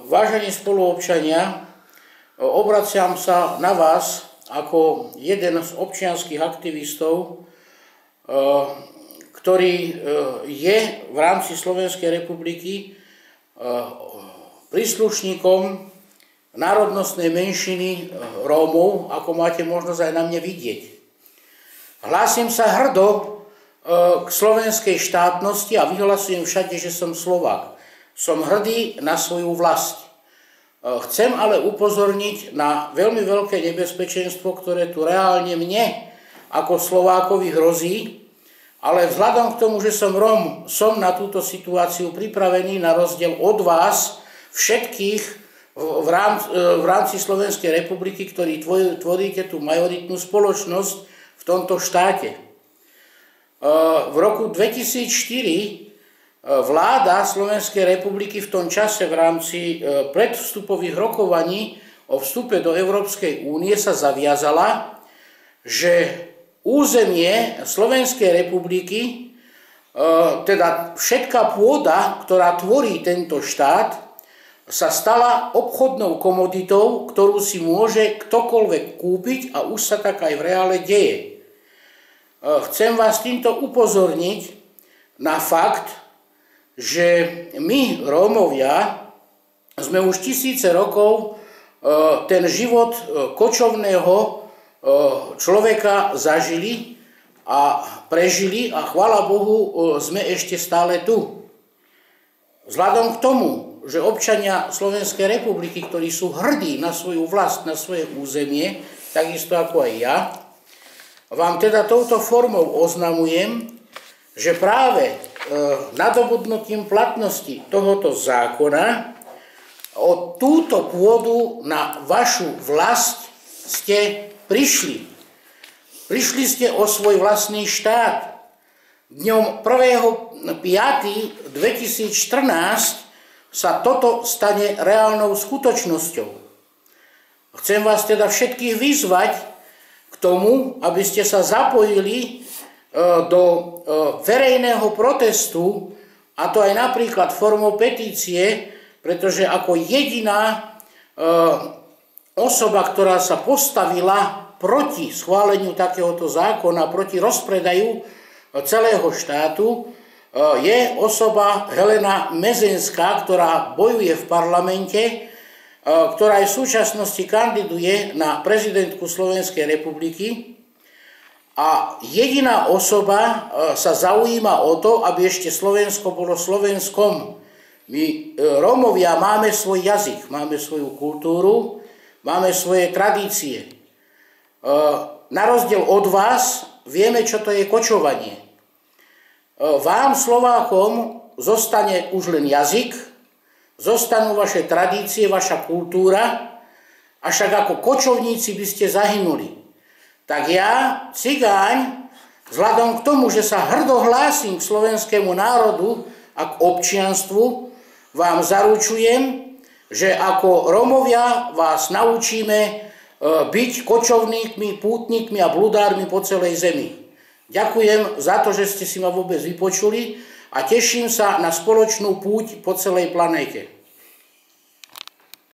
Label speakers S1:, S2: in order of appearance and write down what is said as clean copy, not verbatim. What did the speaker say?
S1: Vážení spoluobčania, obraciam sa na vás ako jeden z občianskych aktivistov, ktorý je v rámci Slovenskej republiky príslušníkom národnostnej menšiny Rómov, ako máte možnosť aj na mne vidieť. Hlásim sa hrdo k slovenskej štátnosti a vyhlasujem všade, že som Slovák. Som hrdý na svoju vlast. Chcem ale upozorniť na veľmi veľké nebezpečenstvo, ktoré tu reálne mne ako Slovákovi hrozí, ale vzhľadom k tomu, že som Róm, som na túto situáciu pripravený na rozdiel od vás všetkých v rámci Slovenskej republiky, ktorí tvoríte tú majoritnú spoločnosť v tomto štáte. V roku 2004 vláda Slovenskej republiky v tom čase v rámci predvstupových rokovaní o vstupe do Európskej únie sa zaviazala, že územie Slovenskej republiky, teda všetká pôda, ktorá tvorí tento štát, sa stala obchodnou komoditou, ktorú si môže ktokoľvek kúpiť a už sa tak aj v reále deje. Chcem vás týmto upozorniť na fakt, že my, Rómovia, sme už tisíce rokov ten život kočovného človeka zažili a prežili a chvála Bohu, sme ešte stále tu. Vzhľadom k tomu, že občania Slovenskej republiky, ktorí sú hrdí na svoju vlast, na svoje územie, takisto ako aj ja, vám teda touto formou oznamujem, že práve nadobudnutím platnosti tohoto zákona o túto pôdu na vašu vlast ste prišli. Prišli ste o svoj vlastný štát. Dňom 1.5.2014 sa toto stane reálnou skutočnosťou. Chcem vás teda všetkých vyzvať k tomu, aby ste sa zapojili do verejného protestu, a to aj napríklad formou petície, pretože ako jediná osoba, ktorá sa postavila proti schváleniu takéhoto zákona, proti rozpredaju celého štátu, je osoba Helena Mezenská, ktorá bojuje v parlamente, ktorá aj v súčasnosti kandiduje na prezidentku Slovenskej republiky. A jediná osoba sa zaujíma o to, aby ešte Slovensko bolo Slovenskom. My, Rómovia, máme svoj jazyk, máme svoju kultúru, máme svoje tradície. Na rozdiel od vás vieme, čo to je kočovanie. Vám, Slovákom, zostane už len jazyk, zostanú vaše tradície, vaša kultúra, a však ako kočovníci by ste zahynuli. Tak ja, cigáň, vzhľadom k tomu, že sa hrdo hlásim k slovenskému národu a k občianstvu, vám zaručujem, že ako Rómovia vás naučíme byť kočovníkmi, pútnikmi a bludármi po celej zemi. Ďakujem za to, že ste si ma vôbec vypočuli a teším sa na spoločnú púť po celej planéte.